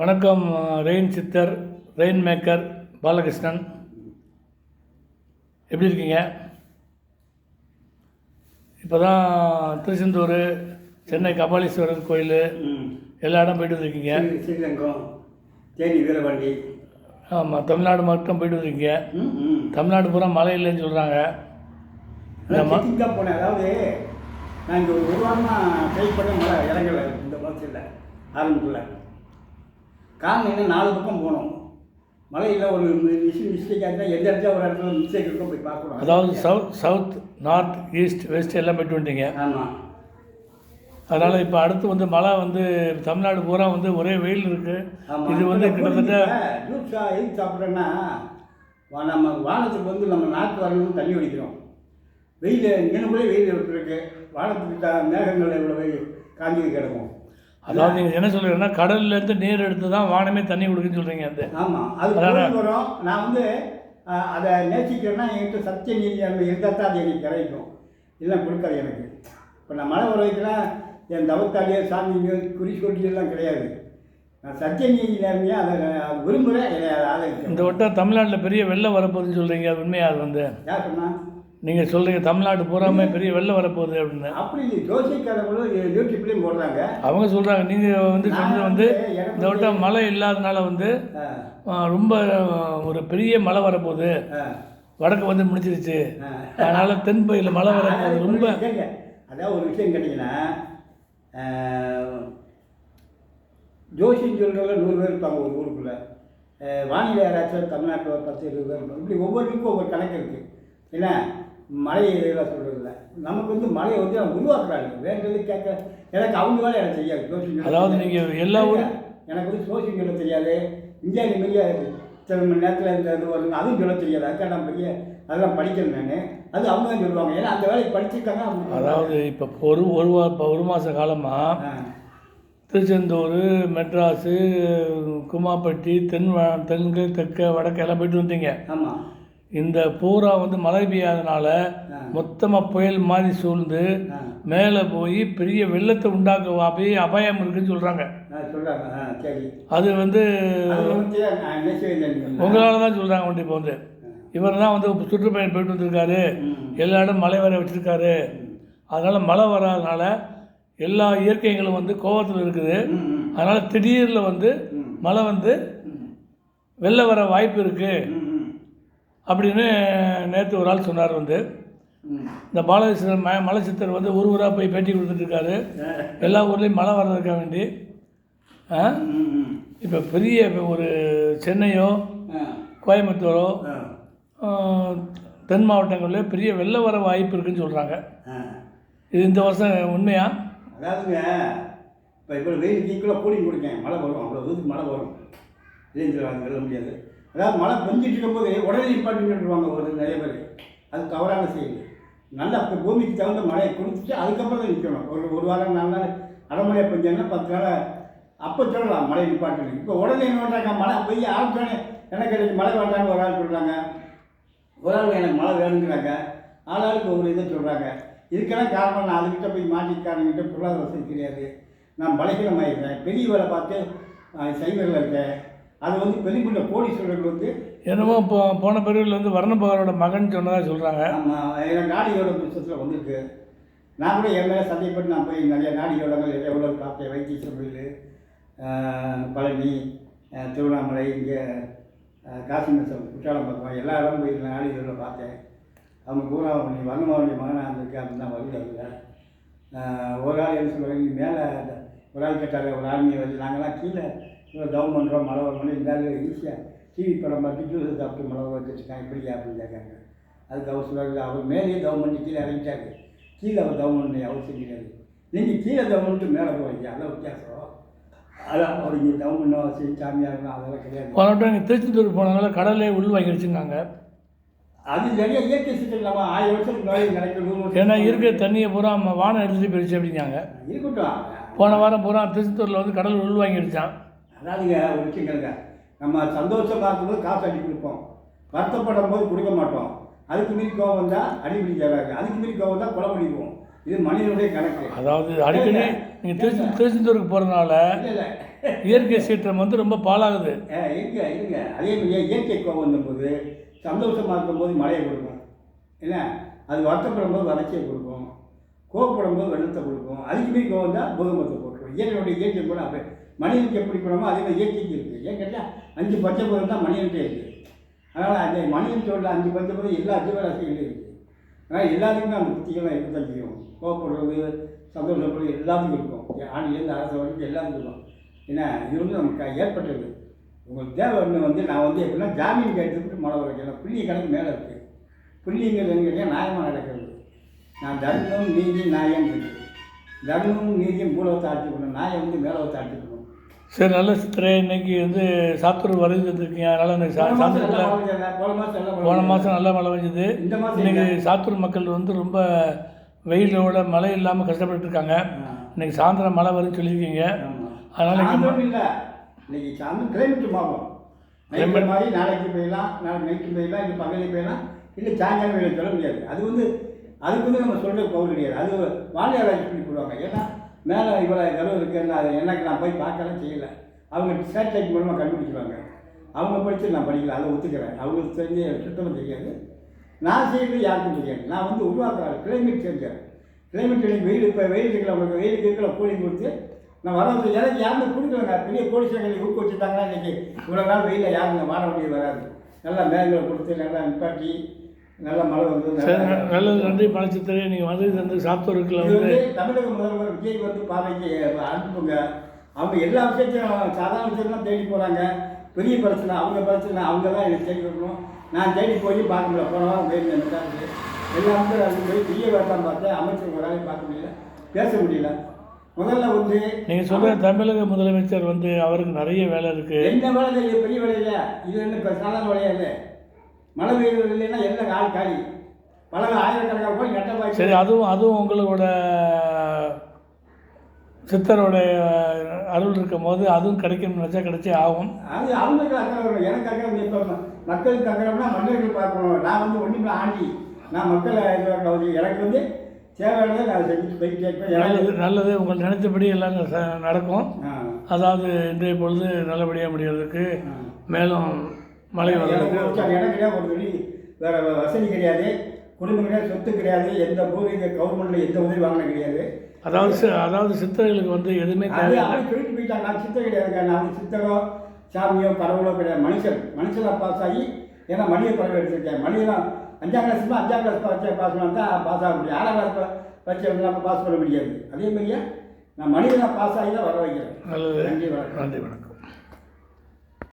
வணக்கம். ரெயின் சித்தர், rain maker Balakrishnan. எப்படி இருக்கீங்க? இப்போ தான் திருச்செந்தூர், சென்னை கபாலீஸ்வரர் கோயில் எல்லா இடம் போய்ட்டு வந்துருக்கீங்க. ஸ்ரீரங்கம், தேனி, வீரபாண்டி. ஆமாம், தமிழ்நாடு மட்டும் போய்ட்டு வந்துருக்கீங்க. தமிழ்நாடு பூரா மழை இல்லைன்னு சொல்கிறாங்க. தான் போனேன். அதாவது நான் இங்கே ஒரு வாரமாக ட்ரை பண்ண மழை இறங்கலை. இந்த மாதத்தில் ஆரம்பத்தில் காரணம் என்ன, 4 பக்கம் போனோம். மழையில் ஒரு மிஸ்டேக்காக இருந்தால் எந்த இடத்துல ஒரு இடத்துல மிஸ்டேக் இருக்கும் போய் பார்க்கணும். அதாவது சவுத், நார்த், ஈஸ்ட், வெஸ்ட் எல்லாம் போய்ட்டு வந்துட்டீங்க. ஆமாம். அதனால் இப்போ அடுத்து வந்து மழை வந்து தமிழ்நாடு பூரா வந்து ஒரே வெயில் இருக்குது. இது வந்து கிட்டத்தட்ட ஜூஸ் எதுக்கு சாப்பிட்றேன்னா, நம்ம வானத்துக்கு வந்து நம்ம நாட்டு வரணும்னு தண்ணி குடிக்கிறோம். வெயில் இங்கனுக்குள்ளே வெயில் இருக்கு. வானத்துக்கு மேகங்கள் எவ்வளோ காஞ்சி கிடக்கும். அதாவது நீங்கள் என்ன சொல்கிறீங்கன்னா, கடல்லேருந்து நீர் எடுத்து தான் வானமே தண்ணி கொடுக்குன்னு சொல்கிறீங்க. அந்த ஆமாம், அது வரும். நான் வந்து அதை நேசிக்கிறேன்னா என்கிட்ட சத்திய நீதி அந்த இருந்தால் தான் அது எனக்கு கிடைக்கும். இல்லை கொடுக்காது எனக்கு. இப்போ நான் மழை வர வைக்கலாம், என் தவத்தாலியோ சாமியோ குறிக்கொட்டியெல்லாம் கிடையாது. நான் சத்திய நீதி நேர்மையாக அதை விரும்புகிறேன். அதை இந்த வட்டம் தமிழ்நாட்டில் பெரிய வெள்ளம் வரப்போகுதுன்னு சொல்கிறீங்க. அது உண்மையாக? அது வந்து யார் சொன்னா? நீங்கள் சொல்கிறீங்க தமிழ்நாடு பூராமே பெரிய வெள்ளம் வரப்போகுது அப்படின்னு. அப்படி இல்லை, ஜோசிக்காரங்களும் யூடியூப்லேயும் போடுறாங்க. அவங்க சொல்கிறாங்க. நீங்கள் வந்து சொன்னது வந்து இந்த வட்டம் மழை இல்லாதனால வந்து ரொம்ப ஒரு பெரிய மழை வரப்போகுது, வடக்கு வந்து முடிச்சிருச்சு, அதனால் தென்பகுதியில் மழை வரப்போகுது ரொம்ப. அதான் ஒரு விஷயம் கேட்டிங்கன்னா, ஜோசின்னு சொல்கிறவங்க 100 பேர் இருப்பாங்க ஒரு ஊருக்குள்ளே. வானிலை யாராச்சும் தமிழ்நாட்டில் ஒரு 10-20 பேர் இருப்பாங்க. இப்படி ஒவ்வொருக்கும் ஒவ்வொரு கணக்கு இருக்குது. ஏன்னா மழை இதெல்லாம் சொல்கிறதில்ல. நமக்கு வந்து மழையை வந்து அவங்க உருவாக்குறாங்க. வேண்டது கேட்க எனக்கு அவங்க வேலை எனக்கு தெரியாது. ஜோசியம் அதாவது நீங்கள் எல்லா ஊரும் எனக்கு வந்து ஜோசியம் சொல்ல தெரியாது. இந்தியா நிம்மதியா சில மணி நேரத்தில் இந்த இது வருங்க அதுவும் சொல்ல தெரியாது. அதுக்காக நான் பெரிய அதெல்லாம் படிக்கிறேன் நான். அது அவங்க தான் சொல்லுவாங்க. ஏன்னா அந்த வேலையை படிச்சிருக்காங்க. அதாவது இப்போ ஒரு மாத காலமாக திருச்செந்தூர், மெட்ராஸு, குமாப்பட்டி, தென்கு, தெற்கு, வடக்கு எல்லாம் போய்ட்டு வந்தீங்க. ஆமாம். இந்த பூரா வந்து மழை பெய்யாதனால மொத்தமாக புயல் மாதிரி சூழ்ந்து மேலே போய் பெரிய வெள்ளத்தை உண்டாக்க அப்படியே அபாயம் இருக்குன்னு சொல்கிறாங்க. அது வந்து உங்களால் தான் சொல்கிறாங்க. வந்து இப்போ வந்து இவர் தான் வந்து சுற்றுப்பயணம் போயிட்டு வந்திருக்காரு, எல்லா இடம் மழை வர வச்சுருக்காரு. அதனால் மழை வராதனால எல்லா இயற்கைகளும் வந்து கோபத்தில் இருக்குது. அதனால் திடீரில் வந்து மழை வந்து வெள்ளம் வர வாய்ப்பு இருக்குது அப்படின்னு நேற்று ஒரு ஆள் சொன்னார். வந்து இந்த பாலகிருஷ்ணன் மலை சித்தர் வந்து ஊராக போய் பேட்டி கொடுத்துட்ருக்காரு. எல்லா ஊர்லேயும் மழை வர்றதுக்காக வேண்டி. இப்போ பெரிய ஒரு சென்னையோ கோயம்புத்தூரோ தென் மாவட்டங்களில் பெரிய வெள்ளம் வர வாய்ப்பு இருக்குதுன்னு சொல்கிறாங்க. இது இந்த வருஷம் உண்மையா? அதாவதுங்க, இப்போ வெயில் ஈக்குவலாக கூலிங் கொடுக்கேன். மழை வரும், அவ்வளோ தூரத்துக்கு மழை வரும். வெள்ள முடியாது. அதாவது மழை பெஞ்சிட்டு இருக்கும்போது உடனே இம்பார்ட்டன் சொல்லுவாங்க ஒரு நிறைய பேர். அது தவறான செய்யுது. நல்லா இப்போ பூமிக்கு தகுந்த மழையை கொடுத்துட்டு அதுக்கப்புறம் தான் நிற்கணும். ஒரு வாரம் 4 நாள் அரைமழையாக பெஞ்சாங்கன்னா 10 நாள் அப்போ சொல்லலாம் மழை நிப்பாட்டு. இப்போ உடனே என்ன பண்ணுறாங்க, மழை பெய்ய ஆரம்பிச்சோடனே எனக்கு எனக்கு மழை வேண்டான்னு ஒரு ஆள் சொல்கிறாங்க, ஒரு ஆள் எனக்கு மழை வேணுங்கிறாங்க. ஆளாளுக்கு ஒரு இதை சொல்கிறாங்க. இதுக்கெல்லாம் காரணம் நான் அதுக்கிட்ட போய் மாட்டிக்காரங்கிட்ட பொருளாதார வசதி கிடையாது. நான் பலகீனமாயிருக்கேன். பெரிய வேலை பார்த்து சைவரில் இருக்கேன். அது வந்து பெரியக்குள்ள கோடீஸ்வரர்கள் வந்து என்னமோ இப்போ போன பிரிவில் வந்து வர்ணபகரோட மகன் சொன்னதாக சொல்கிறாங்க. ஆமாம், எனக்கு நாடியோட புத்தகத்தில் வந்திருக்கு. நான் கூட என் மேலே சந்தேகப்பட்டு நான் போய் நிறைய நாடியோடங்கள் எவ்வளோ பார்த்தேன். வைத்தீஸ்வரர் கோயில், பழனி, திருவண்ணாமலை, இங்கே காசிமேசம், குற்றாலம் பக்கம் எல்லா இடம் போய் நாடியோட பார்த்தேன். அவங்க பூராவணி வர்ணமாவணி மகனாக இருந்திருக்கு அப்படின்னு தான் வருது. ஒரு ஆள் என்ன சொல்லுவாங்க, மேலே ஒரு ஆள் கேட்டார், ஒரு ஆர்மியை வந்து நாங்கள்லாம் கீழே டவுன் பண்ணுறோம், மழை வரணும், இருந்தாலும் ஈஸியாக டிவி படம் பார்த்து ஜூஸ் சாப்பிட்டு மழை வச்சுருக்காங்க இப்படியா அப்படின்னு கேட்காங்க. அதுக்கு அவர் சொல்கிறாரு, அவர் மேலேயே டவுன் பண்ணி கீழே இறங்கிட்டாரு. கீழே அவர் டவுன் பண்ணி அவசியம் கிடையாது. நீங்கள் கீழே டவுன் பண்ணிட்டு மேலே போவீங்க, அதெல்லாம் வித்தியாசம். அதான் அவர் இங்கே டவுன் பண்ண அவசியம் சாமியாகணும் அதெல்லாம் கிடையாது. போனவட்டம் இங்கே திருச்செந்தூர் போனதுனால கடலே உள் வாங்கிடுச்சுருந்தாங்க. அது நிறைய இயற்கை சிக்கல் இல்லாமல் 1000 வருஷத்துக்கு மேலே நடக்கணும். ஏன்னா இருக்கிற தண்ணியை பூரா வானம் எடுத்துகிட்டு போயிடுச்சு அப்படிங்காங்க. இருக்கட்டும். போன வாரம் பூரா திருச்செந்தூரில் வந்து கடல் உள் வாங்கிடுச்சான். அதாவதுங்க ஒரு விஷயம் கேளுங்க, நம்ம சந்தோஷமாக இருக்கும்போது காசு அடி கொடுப்போம், வருத்தப்படும் போது கொடுக்க மாட்டோம். அதுக்கு மீறி கோவம் வந்தால் அடிப்படி தேவையாக, அதுக்கு மீறி கோவம் வந்தால் கொலை பண்ணிடுவோம். இது மனிதனுடைய கணக்கு. அதாவது அடிக்கடி நீங்கள் திருச்செந்தூருக்கு போகிறதுனால இல்லை இல்லை இயற்கை சீற்றம் வந்து ரொம்ப பாழாகுது. இருங்க அதே மாதிரி இயற்கை கோவம் போது சந்தோஷமாக இருக்கும்போது மழையை கொடுக்கும், என்ன அது வருத்தப்படும் போது வறட்சியை கொடுக்கும், கோவப்படும் போது வெள்ளத்தை கொடுக்கும். அதுக்கு மீறி கோவம் தான் பூகம்பத்தை போட்டுரும். இயற்கை கூட அப்போ மனிதனுக்கு எப்படி போனோமோ அதே மாதிரி இயற்கைக்கு இருக்குது. ஏன் கேட்டால் 5 பஞ்சபூதம் தான் மனிதன்கிட்ட இருக்குது. அதனால் அந்த மனிதன் சொல்ல 5 பஞ்சபூதம் எல்லா ஜீவராசிகளும் இருக்குது. அதனால் எல்லாத்துக்குமே அந்த புத்திகள்லாம் இருக்க தான் செய்யும். கோவப்படுறது, சந்தோஷப்படுறது எல்லாத்துக்கும் இருக்கும். ஆணிலேருந்து அரசு வரைக்கும் எல்லாத்துக்கும் இருக்கும். ஏன்னா இது வந்து நமக்கு ஏற்பட்டது. உங்களுக்கு தேவை ஒன்று நான் எப்படின்னா ஜாமீன் கேட்டுவிட்டு மழை வைக்கணும். புள்ளிய கணக்கு மேலே இருக்குது. புள்ளிங்கிறது கேட்டால் நியாயமாக நடக்கிறது. நான் தர்மம் நீதி நியாயம் இருக்குது. தர்மமும் நீதியும் பூலவத்தை ஆட்சிக்கணும், நியாயம் மேலவத்தை ஆட்சிக்கணும். சரி, நல்ல சித்திரை. இன்னைக்கு சாத்தூர் வருது வந்துருக்கீங்க. அதனால் இந்த சாத்தூரில் போன மாதம் நல்லா மழை பெஞ்சது. இன்னைக்கு சாத்தூர் மக்கள் ரொம்ப வெயிலோட மழை இல்லாமல் கஷ்டப்பட்டு இருக்காங்க. இன்னைக்கு சாயந்தரம் மழை வருதுன்னு சொல்லியிருக்கீங்க. அதனால் இல்லை இன்னைக்கு சாயந்தரம் கிளைமேட் மாறும். கிளைமேட் மாதிரி நாளைக்கு பெய்யலாம், நாளைக்கு நைட்டு பெய்யலாம், இல்லை பகலில் பெய்யலாம், இல்லை சாயங்காலம் வெயில் சொல்ல முடியாது. அதுக்கு நம்ம சொல்கிற பகுதி கிடையாது. அது வானிலை ஆராய்ச்சி பண்ணி போடுவாங்க. ஏன்னா மேலே இவ்வளோ கருவு இருக்குன்னு அது எனக்கு நான் போய் பார்க்கலாம் செய்யலை. அவங்க சேட்டலைட் மூலமாக கண்டுபிடிச்சிருவாங்க. அவங்க படித்து நான் படிக்கல, அதை ஒத்துக்கிறேன். அவங்களுக்கு தெரிஞ்ச சுத்தமாக தெரியாது. நான் செய்யறது யாருக்கும் தெரியாது. நான் உருவாக்குறேன். Climate changer. கிளைமேட் எனக்கு வெயில் இப்போ வெயில் இருக்கல, உங்களுக்கு வெயிலுக்கு இருக்கிற கூலிங் கொடுத்து நான் வரது எனக்கு யாருமே கொடுக்கலங்க. பெரிய போலீஸ்களை ஊக்க வச்சுட்டாங்கன்னா இன்றைக்கி இவ்வளோ நாள் வெயிலில் யாருங்க வார வேண்டியது வராது. நல்லா மேகங்களை கொடுத்து நல்லா நிப்பாட்டி நல்லா மழை வந்து நல்லது. நன்றி மனச்சித்திரை. நீங்கள் வந்து சாத்தூருக்குள்ள தமிழக முதல்வர் விஜய் பார்வைக்கு அனுப்புங்க. அவங்க எல்லா விஷயத்தையும் சாதாரண விஷயம்லாம் தேடி போகிறாங்க. பெரிய பிரச்சனை அவங்க தான் எனக்கு தேடி வரணும். நான் தேடி போய் பார்க்க முடியல. போன வாரம் வெயில் நினைக்காது எல்லாமே அது போய் பெரிய வேட்டம் பார்த்தேன். அமைச்சர் ஒரு ஆளையும் பார்க்க முடியல, பேச முடியல. முதல்ல நீங்கள் சொல்கிற தமிழக முதலமைச்சர் அவருக்கு நிறைய வேலை இருக்குது. என்ன வேலை பெரிய வேலை இல்லை. இது என்ன சாதாரண வேலையாது. மழை பெய்யுறது இல்லைன்னா எல்லாம் ஆள் காலி. பல ஆயிரக்கணக்கான போய் கட்டப்பாய். சரி, அதுவும் உங்களோட சித்தரோட அருள் இருக்கும் போது அதுவும் கிடைக்கும்னு நினச்சா கிடைச்சே ஆகும். அது அவங்களுக்கு அக்கறை வரும், எனக்கு அக்கறை. இப்போ மக்களுக்கு அக்கறைனா மன்னர்கள் பார்க்கணும். நான் ஒன்றுமே ஆண்டி நான் மக்களை எனக்கு தேவையானதை நான் செஞ்சுட்டு போய் கேட்பேன். நல்லது. உங்கள் நினைத்தபடி எல்லாம் நடக்கும். அதாவது இன்றைய பொழுது நல்லபடியாக முடியறதுக்கு மேலும் மழை எனக்கு கிடையாது. ஒரு துணி வேறு வசதி கிடையாது, குடும்பம் கிடையாது, சொத்து கிடையாது, எந்த பூர்வீக கவர்மெண்ட்டில் எந்த உதவி வாங்கின கிடையாது. அதாவது சித்தர்களுக்கு எதுவுமே சொல்லிட்டு போயிட்டாங்க. நான் சித்தர் கிடையாதுங்க. நான் சித்தரோ சாமியோ கடவுளோ கிடையாது. மனுஷனாக பாஸ் ஆகி, ஏன்னா மனித பறவை எடுத்திருக்கேன். மனிதனாக 5ஆம் கிளாஸ் பாஸ் பண்ணால் தான் பாஸ் ஆக முடியும். 6ஆம் கிளாஸ் வச்சு நம்ம பாஸ் பண்ண முடியாது. அதே மாதிரியா நான் மனிதனாக பாஸ் ஆகி தான் வர வைக்கிறேன். நல்லது. நன்றி வணக்கம். நன்றி வணக்கம்.